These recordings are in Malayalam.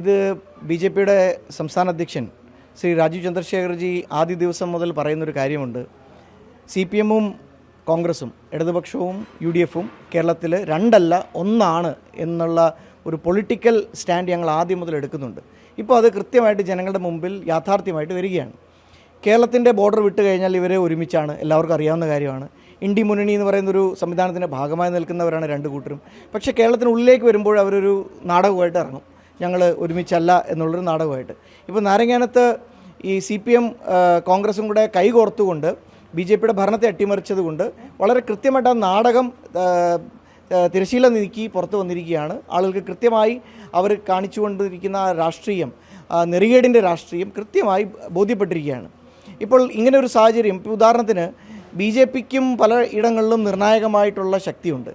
ഇത് BJPയുടെ സംസ്ഥാന അധ്യക്ഷൻ ശ്രീ രാജീവ് ചന്ദ്രശേഖർജി ആദ്യ ദിവസം മുതൽ പറയുന്നൊരു കാര്യമുണ്ട്. CPM-ഉം കോൺഗ്രസും ഇടതുപക്ഷവും UDF-ഉം കേരളത്തിൽ രണ്ടല്ല ഒന്നാണ് എന്നുള്ള ഒരു പൊളിറ്റിക്കൽ സ്റ്റാൻഡ് ഞങ്ങൾ ആദ്യം മുതൽ എടുക്കുന്നുണ്ട്. ഇപ്പോൾ അത് കൃത്യമായിട്ട് ജനങ്ങളുടെ മുമ്പിൽ യാഥാർത്ഥ്യമായിട്ട് വരികയാണ്. കേരളത്തിൻ്റെ ബോർഡർ വിട്ട് കഴിഞ്ഞാൽ ഇവർ ഒരുമിച്ചാണ്, എല്ലാവർക്കും അറിയാവുന്ന കാര്യമാണ്. ഇന്ത്യ മുന്നണി എന്ന് പറയുന്നൊരു സംവിധാനത്തിൻ്റെ ഭാഗമായി നിൽക്കുന്നവരാണ് രണ്ട് കൂട്ടരും. പക്ഷേ കേരളത്തിനുള്ളിലേക്ക് വരുമ്പോൾ അവരൊരു നാടകമായിട്ട് ഇറങ്ങും, ഞങ്ങൾ ഒരുമിച്ചല്ല എന്നുള്ളൊരു നാടകമായിട്ട്. ഇപ്പോൾ നാരങ്ങാനത്ത് ഈ CPM കോൺഗ്രസും കൂടെ കൈകോർത്തുകൊണ്ട് BJPയുടെ ഭരണത്തെ അട്ടിമറിച്ചതുകൊണ്ട് വളരെ കൃത്യമായിട്ട് ആ നാടകം തിരശ്ശീല നീക്കി പുറത്ത് വന്നിരിക്കുകയാണ്. ആളുകൾക്ക് കൃത്യമായി അവർ കാണിച്ചുകൊണ്ടിരിക്കുന്ന രാഷ്ട്രീയം, നെറികേടിൻ്റെ രാഷ്ട്രീയം കൃത്യമായി ബോധ്യപ്പെട്ടിരിക്കുകയാണ്. ഇപ്പോൾ ഇങ്ങനെ ഒരു സാഹചര്യം, ഇപ്പോൾ ഉദാഹരണത്തിന് BJPക്കും പല ഇടങ്ങളിലും നിർണായകമായിട്ടുള്ള ശക്തിയുണ്ട്.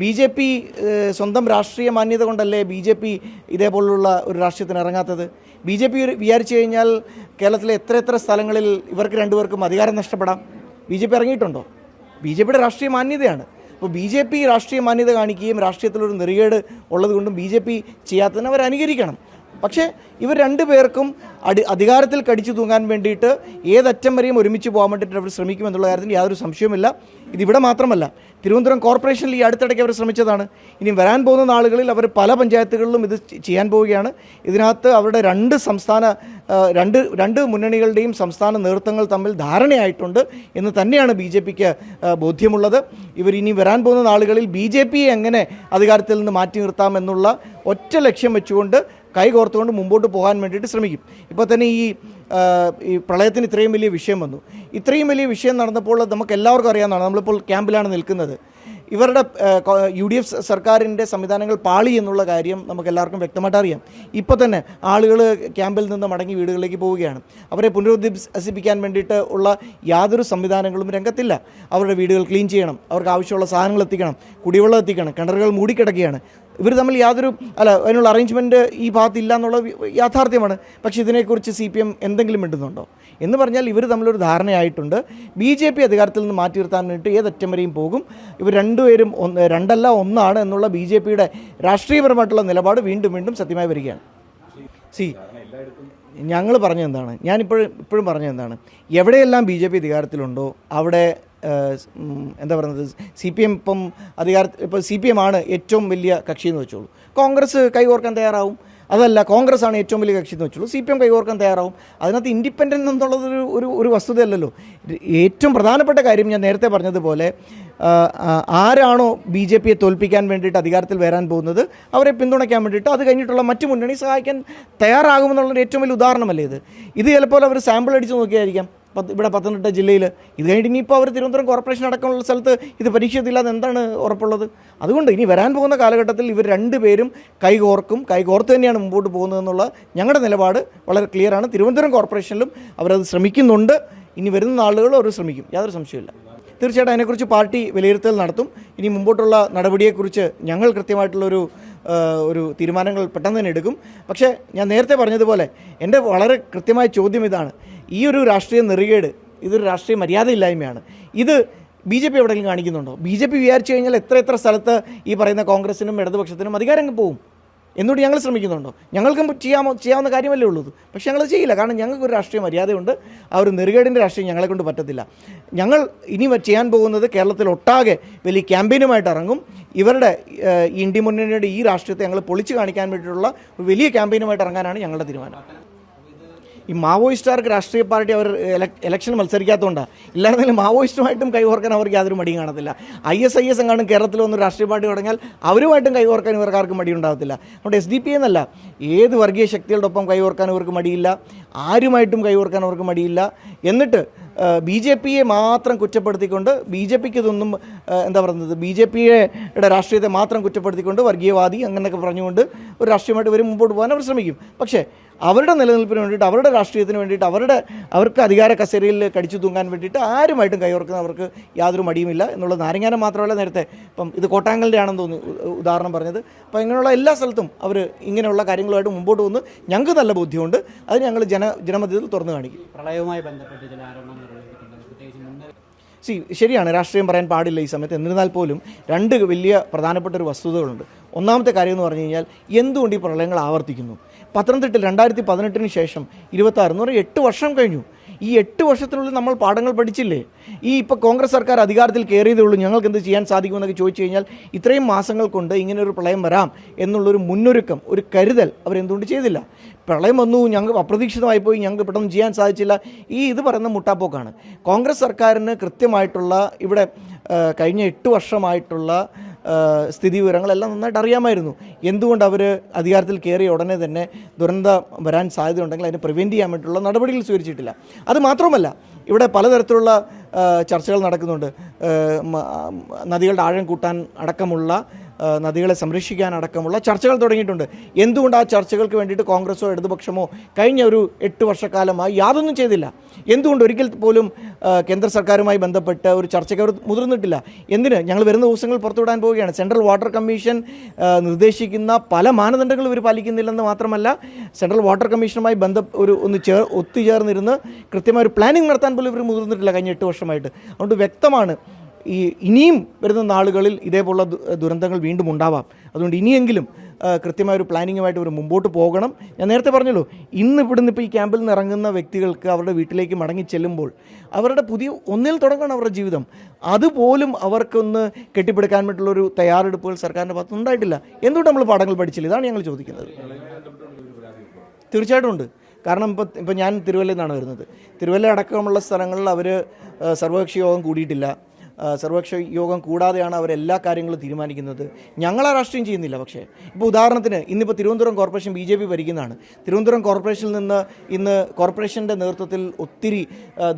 BJP സ്വന്തം രാഷ്ട്രീയ മാന്യത കൊണ്ടല്ലേ BJP ഇതേപോലുള്ള ഒരു രാഷ്ട്രീയത്തിന് ഇറങ്ങാത്തത്? BJP വിചാരിച്ചു കഴിഞ്ഞാൽ കേരളത്തിലെ എത്ര സ്ഥലങ്ങളിൽ ഇവർക്ക് രണ്ടുപേർക്കും അധികാരം നഷ്ടപ്പെടാം. BJP ഇറങ്ങിയിട്ടുണ്ടോ? BJPയുടെ രാഷ്ട്രീയ മാന്യതയാണ്. അപ്പോൾ BJP രാഷ്ട്രീയ മാന്യത കാണിക്കുകയും രാഷ്ട്രീയത്തിലൊരു നെറികേട് ഉള്ളതുകൊണ്ടും BJP ചെയ്യാത്തതിന് അവർ അനുകരിക്കണം. പക്ഷേ ഇവർ രണ്ടുപേർക്കും അധികാരത്തിൽ കടിച്ചു തൂങ്ങാൻ വേണ്ടിയിട്ട് ഏതറ്റം വരെയും ഒരുമിച്ച് പോകാൻ വേണ്ടിയിട്ട് അവർ ശ്രമിക്കുമെന്നുള്ള കാര്യത്തിൽ യാതൊരു സംശയവുമില്ല. ഇതിവിടെ മാത്രമല്ല, തിരുവനന്തപുരം കോർപ്പറേഷനിൽ ഈ അടുത്തിടയ്ക്ക് അവർ ശ്രമിച്ചതാണ്. ഇനി വരാൻ പോകുന്ന നാളുകളിൽ അവർ പല പഞ്ചായത്തുകളിലും ഇത് ചെയ്യാൻ പോവുകയാണ്. ഇതിനകത്ത് അവരുടെ രണ്ട് മുന്നണികളുടെയും സംസ്ഥാന നേതൃത്വങ്ങൾ തമ്മിൽ ധാരണയായിട്ടുണ്ട് എന്ന് തന്നെയാണ് BJPക്ക് ബോധ്യമുള്ളത്. ഇവർ ഇനി വരാൻ പോകുന്ന നാളുകളിൽ BJPയെ എങ്ങനെ അധികാരത്തിൽ നിന്ന് മാറ്റി നിർത്താമെന്നുള്ള ഒറ്റ ലക്ഷ്യം വെച്ചുകൊണ്ട് കൈകോർത്തുകൊണ്ട് മുമ്പോട്ട് പോകാൻ വേണ്ടിയിട്ട് ശ്രമിക്കും. ഇപ്പോൾ തന്നെ ഈ പ്രളയത്തിന് ഇത്രയും വലിയ വിഷയം വന്നു. ഇത്രയും വലിയ വിഷയം നടന്നപ്പോൾ നമുക്ക് എല്ലാവർക്കും അറിയാവുന്നതാണ്, നമ്മളിപ്പോൾ ക്യാമ്പിലാണ് നിൽക്കുന്നത്. ഇവരുടെ UDF സർക്കാരിൻ്റെ സംവിധാനങ്ങൾ പാളി എന്നുള്ള കാര്യം നമുക്ക് എല്ലാവർക്കും വ്യക്തമായിട്ട് അറിയാം. ഇപ്പോൾ തന്നെ ആളുകൾ ക്യാമ്പിൽ നിന്ന് മടങ്ങി വീടുകളിലേക്ക് പോവുകയാണ്. അവരെ പുനരധിവസിപ്പിക്കാൻ വേണ്ടിയിട്ട് ഉള്ള യാതൊരു സംവിധാനങ്ങളും രംഗത്തില്ല. അവരുടെ വീടുകൾ ക്ലീൻ ചെയ്യണം, അവർക്ക് ആവശ്യമുള്ള സാധനങ്ങൾ എത്തിക്കണം, കുടിവെള്ളം എത്തിക്കണം, കിണറുകൾ മൂടിക്കിടക്കുകയാണ്. ഇവർ തമ്മിൽ അതിനുള്ള അറേഞ്ച്മെൻറ്റ് ഈ ഭാഗത്തില്ല എന്നുള്ളത് യാഥാർത്ഥ്യമാണ്. പക്ഷേ ഇതിനെക്കുറിച്ച് CPM എന്തെങ്കിലും മിണ്ടുന്നുണ്ടോ എന്ന് പറഞ്ഞാൽ ഇവർ തമ്മിലൊരു ധാരണയായിട്ടുണ്ട്. BJP അധികാരത്തിൽ നിന്ന് മാറ്റി നിർത്താൻ വേണ്ടിയിട്ട് ഏതറ്റം വരെയും പോകും. ഇവർ രണ്ടുപേരും രണ്ടല്ല ഒന്നാണ് എന്നുള്ള BJPയുടെ രാഷ്ട്രീയപരമായിട്ടുള്ള നിലപാട് വീണ്ടും സത്യമായി വരികയാണ്. ഞങ്ങൾ പറഞ്ഞതെന്താണ്, ഇപ്പോഴും പറഞ്ഞതെന്താണ്, എവിടെയെല്ലാം BJP അധികാരത്തിലുണ്ടോ അവിടെ എന്താ പറയുന്നത്, CPM ഇപ്പോൾ CPM ആണ് ഏറ്റവും വലിയ കക്ഷി എന്ന് വെച്ചോളൂ. കോൺഗ്രസ് കൈകോർക്കാൻ തയ്യാറാവും. അതല്ല, കോൺഗ്രസ് ആണ് ഏറ്റവും വലിയ കക്ഷി എന്ന് വെച്ചോളൂ, CPM കൈകോർക്കാൻ തയ്യാറാവും. അതിനകത്ത് ഇൻഡിപെൻഡൻ്റ് എന്നുള്ളത് ഒരു വസ്തുതയല്ലല്ലോ. ഏറ്റവും പ്രധാനപ്പെട്ട കാര്യം ഞാൻ നേരത്തെ പറഞ്ഞതുപോലെ, ആരാണോ BJPയെ തോൽപ്പിക്കാൻ വേണ്ടിയിട്ട് അധികാരത്തിൽ വരാൻ പോകുന്നത് അവരെ പിന്തുണയ്ക്കാൻ വേണ്ടിയിട്ട് അത് കഴിഞ്ഞിട്ടുള്ള മറ്റു മുന്നണി സഹായിക്കാൻ തയ്യാറാകുമെന്നുള്ളൊരു ഏറ്റവും വലിയ ഉദാഹരണമല്ലേ ഇത് ചിലപ്പോൾ അവർ സാമ്പിൾ അടിച്ച് നോക്കിയായിരിക്കാം ഇവിടെ പത്തനംതിട്ട ജില്ലയിൽ. ഇത് കഴിഞ്ഞിട്ട് ഇനിയിപ്പോൾ അവർ തിരുവനന്തപുരം കോർപ്പറേഷൻ അടക്കമുള്ള സ്ഥലത്ത് ഇത് പരീക്ഷിച്ചില്ലാതെ എന്താണ് ഉറപ്പുള്ളത്? അതുകൊണ്ട് ഇനി വരാൻ പോകുന്ന കാലഘട്ടത്തിൽ ഇവർ രണ്ടുപേരും കൈകോർത്ത് തന്നെയാണ് മുമ്പോട്ട് പോകുന്നതെന്നുള്ള ഞങ്ങളുടെ നിലപാട് വളരെ ക്ലിയറാണ്. തിരുവനന്തപുരം കോർപ്പറേഷനിലും അവരത് ശ്രമിക്കുന്നുണ്ട്. ഇനി വരുന്ന നാളുകളും അവർ ശ്രമിക്കും, യാതൊരു സംശയമില്ല. തീർച്ചയായിട്ടും അതിനെക്കുറിച്ച് പാർട്ടി വിലയിരുത്തൽ നടത്തും. ഇനി മുമ്പോട്ടുള്ള നടപടിയെക്കുറിച്ച് ഞങ്ങൾ കൃത്യമായിട്ടുള്ളൊരു തീരുമാനങ്ങൾ പെട്ടെന്ന് തന്നെ എടുക്കും. പക്ഷേ ഞാൻ നേരത്തെ പറഞ്ഞതുപോലെ എൻ്റെ വളരെ കൃത്യമായ ചോദ്യം ഇതാണ്, ഈ ഒരു രാഷ്ട്രീയ നെറികേട്, ഇതൊരു രാഷ്ട്രീയ മര്യാദയില്ലായ്മയാണ്. ഇത് BJP എവിടെയെങ്കിലും കാണിക്കുന്നുണ്ടോ? BJP വിചാരിച്ചു കഴിഞ്ഞാൽ എത്ര സ്ഥലത്ത് ഈ പറയുന്ന കോൺഗ്രസിനും ഇടതുപക്ഷത്തിനും അധികാരം പോകും എന്നോട് ഞങ്ങൾ ശ്രമിക്കുന്നുണ്ടോ? ഞങ്ങൾക്കും ചെയ്യാവുന്ന കാര്യമല്ലേ ഉള്ളൂ. പക്ഷേ ഞങ്ങൾ ചെയ്യില്ല. കാരണം ഞങ്ങൾക്കൊരു രാഷ്ട്രീയ മര്യാദയുണ്ട്. ആ ഒരു നെറുകേടിൻ്റെ രാഷ്ട്രീയം ഞങ്ങളെ കൊണ്ട് പറ്റത്തില്ല. ഞങ്ങൾ ഇനി ചെയ്യാൻ പോകുന്നത് കേരളത്തിലൊട്ടാകെ വലിയ ക്യാമ്പയിനുമായിട്ട് ഇറങ്ങും. ഇവരുടെ ഇന്ത്യ മുന്നണിയുടെ ഈ രാഷ്ട്രീയത്തെ ഞങ്ങൾ പൊളിച്ചു കാണിക്കാൻ വേണ്ടിയിട്ടുള്ള ഒരു വലിയ ക്യാമ്പയിനുമായിട്ട് ഇറങ്ങാനാണ് ഞങ്ങളുടെ തീരുമാനം. ഈ മാവോയിസ്റ്റുകാർക്ക് രാഷ്ട്രീയ പാർട്ടി അവർ ഇലക്ഷൻ മത്സരിക്കാത്തതുകൊണ്ടാണ്. ഇല്ലായിരുന്നെങ്കിലും മാവോയിസ്റ്റുമായിട്ടും കൈകോർക്കാൻ അവർക്ക് യാതൊരു മടിയും കാണത്തില്ല. IS എങ്ങാനും കേരളത്തിൽ വന്ന് രാഷ്ട്രീയ പാർട്ടി തുടങ്ങിയാൽ അവരുമായിട്ടും കൈകോർക്കാൻ ഇവർക്കാർക്കും മടിയുണ്ടാകത്തില്ല. അതുകൊണ്ട് SDP എന്നല്ല, ഏത് വർഗീയ ശക്തികളുടെ ഒപ്പം കൈകോർക്കാൻ അവർക്ക് മടിയില്ല, ആരുമായിട്ടും കൈകോർക്കാൻ അവർക്ക് മടിയില്ല. എന്നിട്ട് BJPയെ മാത്രം കുറ്റപ്പെടുത്തിക്കൊണ്ട്, BJPക്ക് ഇതൊന്നും എന്താ പറയുന്നത്, BJPയുടെ രാഷ്ട്രീയത്തെ മാത്രം കുറ്റപ്പെടുത്തിക്കൊണ്ട് വർഗീയവാദി അങ്ങനെയൊക്കെ പറഞ്ഞുകൊണ്ട് ഒരു രാഷ്ട്രീയമായിട്ട് ഇവർ മുമ്പോട്ട് പോകാൻ അവർ ശ്രമിക്കും. പക്ഷേ അവരുടെ നിലനിൽപ്പിന് വേണ്ടിയിട്ട്, അവരുടെ രാഷ്ട്രീയത്തിന് വേണ്ടിയിട്ട്, അവർക്ക് അധികാര കസേരയിൽ കടിച്ചു തൂങ്ങാൻ വേണ്ടിയിട്ട് ആരുമായിട്ടും കൈകോർക്കുന്നവർക്ക് യാതൊരു മടിയുമില്ല എന്നുള്ളത് നാരങ്ങാനം മാത്രമല്ല. നേരത്തെ ഇപ്പം ഇത് കോട്ടാങ്കലിൻ്റെ ആണെന്ന് തോന്നുന്നു ഉദാഹരണം പറഞ്ഞത്. അപ്പോൾ ഇങ്ങനെയുള്ള എല്ലാ സ്ഥലത്തും അവർ ഇങ്ങനെയുള്ള കാര്യങ്ങളുമായിട്ട് മുമ്പോട്ട് പോകുന്നു. ഞങ്ങൾക്ക് നല്ല ബോധ്യമുണ്ട്. അത് ഞങ്ങൾ ജനമധ്യത്തിൽ തുറന്നു കാണിക്കും. പ്രളയവുമായി ബന്ധപ്പെട്ട് ചില ആരോപണങ്ങൾ ശരിയാണ്, രാഷ്ട്രീയം പറയാൻ പാടില്ല ഈ സമയത്ത്. എന്നിരുന്നാൽ പോലും രണ്ട് വലിയ പ്രധാനപ്പെട്ട ഒരു വസ്തുതകളുണ്ട്. ഒന്നാമത്തെ കാര്യം എന്ന് പറഞ്ഞു കഴിഞ്ഞാൽ എന്തുകൊണ്ട് ഈ പ്രളയങ്ങൾ ആവർത്തിക്കുന്നു? പത്തനംതിട്ടയിൽ 2018 ശേഷം 26 എന്ന് പറഞ്ഞാൽ 8 വർഷം കഴിഞ്ഞു. ഈ 8 വർഷത്തിനുള്ളിൽ നമ്മൾ പാഠങ്ങൾ പഠിച്ചില്ലേ? ഈ ഇപ്പോൾ കോൺഗ്രസ് സർക്കാർ അധികാരത്തിൽ കയറിയതേ ഉള്ളൂ, ഞങ്ങൾക്ക് എന്ത് ചെയ്യാൻ സാധിക്കുമെന്നൊക്കെ ചോദിച്ചു കഴിഞ്ഞാൽ ഇത്രയും മാസങ്ങൾ കൊണ്ട് ഇങ്ങനൊരു പ്രളയം വരാം എന്നുള്ളൊരു മുന്നൊരുക്കം, ഒരു കരുതൽ അവരെന്തുകൊണ്ട് ചെയ്തില്ല? പ്രളയം വന്നു, ഞങ്ങൾ അപ്രതീക്ഷിതമായി പോയി, ഞങ്ങൾക്ക് പെട്ടെന്ന് ചെയ്യാൻ സാധിച്ചില്ല, ഇത് പറയുന്ന മുട്ടാപ്പോക്കാണ്. കോൺഗ്രസ് സർക്കാരിന് കൃത്യമായിട്ടുള്ള ഇവിടെ കഴിഞ്ഞ 8 വർഷമായിട്ടുള്ള സ്ഥിതി വിവരങ്ങളെല്ലാം നന്നായിട്ട് അറിയാമായിരുന്നു. എന്തുകൊണ്ട് അവർ അധികാരത്തിൽ കയറിയ ഉടനെ തന്നെ ദുരന്തം വരാൻ സാധ്യതയുണ്ടെങ്കിൽ അതിനെ പ്രിവെൻറ്റ് ചെയ്യാൻ വേണ്ടിയിട്ടുള്ള നടപടികൾ സ്വീകരിച്ചിട്ടില്ല. അത് മാത്രമല്ല, ഇവിടെ പലതരത്തിലുള്ള ചർച്ചകൾ നടക്കുന്നുണ്ട്. നദികളുടെ ആഴം കൂട്ടാൻ അടക്കമുള്ള, നദികളെ സംരക്ഷിക്കാൻ അടക്കമുള്ള ചർച്ചകൾ തുടങ്ങിയിട്ടുണ്ട്. എന്തുകൊണ്ട് ആ ചർച്ചകൾക്ക് വേണ്ടിയിട്ട് കോൺഗ്രസോ ഇടതുപക്ഷമോ കഴിഞ്ഞ ഒരു 8 വർഷക്കാലമായി യാതൊന്നും ചെയ്തില്ല? എന്തുകൊണ്ട് ഒരിക്കൽ പോലും കേന്ദ്ര സർക്കാരുമായി ബന്ധപ്പെട്ട് ഒരു ചർച്ചയ്ക്ക് അവർ മുതിർന്നിട്ടില്ല? എന്തിന്? ഞങ്ങൾ വരുന്ന ദിവസങ്ങൾ പുറത്തുവിടാൻ പോവുകയാണ്. സെൻട്രൽ വാട്ടർ കമ്മീഷൻ നിർദ്ദേശിക്കുന്ന പല മാനദണ്ഡങ്ങളും ഇവർ പാലിക്കുന്നില്ലെന്ന് മാത്രമല്ല, സെൻട്രൽ വാട്ടർ കമ്മീഷനുമായി ഒത്തുചേർന്നിരുന്ന് കൃത്യമായ ഒരു പ്ലാനിങ് നടത്താൻ പോലും ഇവർ മുതിർന്നിട്ടില്ല കഴിഞ്ഞ 8 വർഷമായിട്ട്. അതുകൊണ്ട് വ്യക്തമാണ് ഇനിയും വരുന്ന നാളുകളിൽ ഇതേപോലുള്ള ദുരന്തങ്ങൾ വീണ്ടും ഉണ്ടാവാം. അതുകൊണ്ട് ഇനിയെങ്കിലും കൃത്യമായൊരു പ്ലാനിങ്ങുമായിട്ട് ഇവർ മുമ്പോട്ട് പോകണം. ഞാൻ നേരത്തെ പറഞ്ഞല്ലോ, ഇവിടുന്ന് ഇപ്പോൾ ഈ ക്യാമ്പിൽ നിന്ന് ഇറങ്ങുന്ന വ്യക്തികൾക്ക് അവരുടെ വീട്ടിലേക്ക് മടങ്ങി ചെല്ലുമ്പോൾ അവരുടെ ഒന്നിൽ തുടങ്ങണം അവരുടെ ജീവിതം. അതുപോലും അവർക്കൊന്ന് കെട്ടിപ്പടുക്കാൻ വേണ്ടിയിട്ടുള്ളൊരു തയ്യാറെടുപ്പുകൾ സർക്കാരിൻ്റെ ഭാഗത്ത് ഉണ്ടായിട്ടില്ല. എന്തുകൊണ്ട് നമ്മൾ പാഠങ്ങൾ പഠിച്ചില്ല? ഇതാണ് ഞങ്ങൾ ചോദിക്കുന്നത്. തീർച്ചയായിട്ടും ഉണ്ട്. കാരണം ഇപ്പോൾ ഞാൻ തിരുവല്ലയിൽ നിന്നാണ് വരുന്നത്. തിരുവല്ല അടക്കമുള്ള സ്ഥലങ്ങളിൽ അവർ സർവകക്ഷി യോഗം കൂടിയിട്ടില്ല. സർവകക്ഷി യോഗം കൂടാതെയാണ് അവരെല്ലാ കാര്യങ്ങളും തീരുമാനിക്കുന്നത്. ഞങ്ങളാ രാഷ്ട്രീയം ചെയ്യുന്നില്ല. പക്ഷേ ഇപ്പോൾ ഉദാഹരണത്തിന് ഇന്നിപ്പോൾ തിരുവനന്തപുരം കോർപ്പറേഷൻ BJP ഭരിക്കുന്നതാണ്. തിരുവനന്തപുരം കോർപ്പറേഷനിൽ നിന്ന് ഇന്ന് കോർപ്പറേഷൻ്റെ നേതൃത്വത്തിൽ ഒത്തിരി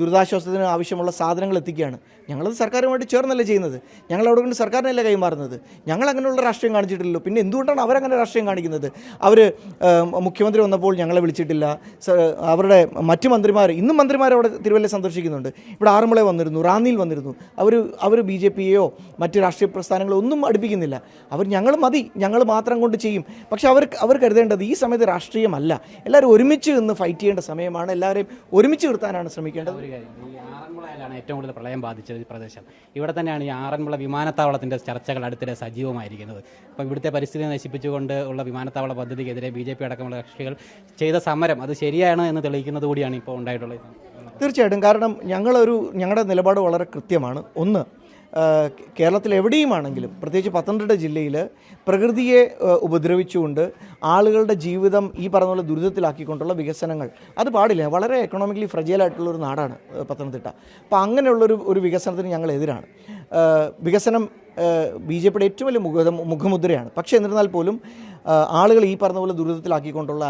ദുരിതാശ്വാസത്തിന് ആവശ്യമുള്ള സാധനങ്ങൾ എത്തിക്കുകയാണ്. ഞങ്ങളത് സർക്കാരുമായിട്ട് ചേർന്നല്ലേ ചെയ്യുന്നത്. ഞങ്ങൾ അവിടെ കൊണ്ട് സർക്കാരിനല്ലേ കൈമാറുന്നത്. ഞങ്ങൾ അങ്ങനെയുള്ള രാഷ്ട്രീയം കാണിച്ചിട്ടില്ലല്ലോ. പിന്നെ എന്തുകൊണ്ടാണ് അവരങ്ങനെ രാഷ്ട്രീയം കാണിക്കുന്നത്? അവർ മുഖ്യമന്ത്രി വന്നപ്പോൾ ഞങ്ങളെ വിളിച്ചിട്ടില്ല. അവരുടെ മറ്റു മന്ത്രിമാർ, ഇന്നും മന്ത്രിമാർ അവിടെ തിരുവല്ല സന്ദർശിക്കുന്നുണ്ട്. ഇവിടെ ആറന്മുള വന്നിരുന്നു, റാന്നിയിൽ വന്നിരുന്നു. അവർ BJPയെയോ മറ്റ് രാഷ്ട്രീയ പ്രസ്ഥാനങ്ങളോ ഒന്നും അടുപ്പിക്കുന്നില്ല. ഞങ്ങൾ മതി, ഞങ്ങൾ മാത്രം കൊണ്ട് ചെയ്യും. പക്ഷെ അവർ കരുതേണ്ടത് ഈ സമയത്ത് രാഷ്ട്രീയമല്ല, എല്ലാവരും ഒരുമിച്ച് നിന്ന് ഫൈറ്റ് ചെയ്യേണ്ട സമയമാണ്. എല്ലാവരെയും ഒരുമിച്ച് നിർത്താനാണ് ശ്രമിക്കേണ്ടത്. ആറന്മുളയിലാണ് ഏറ്റവും കൂടുതൽ പ്രളയം ബാധിച്ച പ്രദേശം. ഇവിടെ തന്നെയാണ് ഈ ആറന്മുള വിമാനത്താവളത്തിൻ്റെ ചർച്ചകൾ അടുത്തിടെ സജീവമായിരിക്കുന്നത്. അപ്പോൾ ഇവിടുത്തെ പരിസ്ഥിതി നശിപ്പിച്ചുകൊണ്ട് ഉള്ള വിമാനത്താവള പദ്ധതിക്കെതിരെ BJP അടക്കമുള്ള കക്ഷികൾ ചെയ്ത സമരം അത് ശരിയാണ് എന്ന് തെളിയിക്കുന്നത് കൂടിയാണ് ഇപ്പോൾ ഉണ്ടായിട്ടുള്ളത്. തീർച്ചയായിട്ടും. കാരണം ഞങ്ങളുടെ നിലപാട് വളരെ കൃത്യമാണ്. ഒന്ന്, കേരളത്തിൽ എവിടെയുമാണെങ്കിലും പ്രത്യേകിച്ച് പത്തനംതിട്ട ജില്ലയിൽ പ്രകൃതിയെ ഉപദ്രവിച്ചുകൊണ്ട് ആളുകളുടെ ജീവിതം ഈ പറഞ്ഞ പോലെ ദുരിതത്തിലാക്കിക്കൊണ്ടുള്ള വികസനങ്ങൾ അത് പാടില്ല. വളരെ എക്കണോമിക്കലി ഫ്രജൈലായിട്ടുള്ളൊരു നാടാണ് പത്തനംതിട്ട. അപ്പോൾ അങ്ങനെയുള്ളൊരു വികസനത്തിന് ഞങ്ങൾ എതിരാണ്. വികസനം BJPയുടെ ഏറ്റവും വലിയ മുഖമുദ്രയാണ്. പക്ഷേ എന്നിരുന്നാൽ പോലും ആളുകൾ ഈ പറഞ്ഞ പോലെ ദുരിതത്തിലാക്കിക്കൊണ്ടുള്ള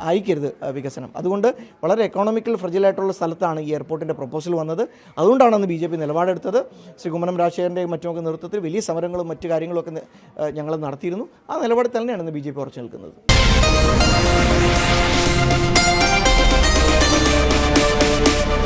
ആയിരിക്കരുത് വികസനം. അതുകൊണ്ട് വളരെ എക്കണോമിക്കൽ ഫ്രജൈലായിട്ടുള്ള സ്ഥലത്താണ് ഈ എയർപോർട്ടിൻ്റെ പ്രപ്പോസൽ വന്നത്. അതുകൊണ്ടാണ് അന്ന് BJP നിലപാടെടുത്തത്. ശ്രീ കുമ്മനം രാജശേഖരൻ്റെയും മറ്റുമൊക്കെ നേതൃത്വത്തിൽ വലിയ സമരങ്ങളും മറ്റു കാര്യങ്ങളുമൊക്കെ ഞങ്ങൾ നടത്തിയിരുന്നു. ആ നിലപാടിൽ തന്നെയാണ് ഇന്ന് BJP ഉറച്ചു നിൽക്കുന്നത്.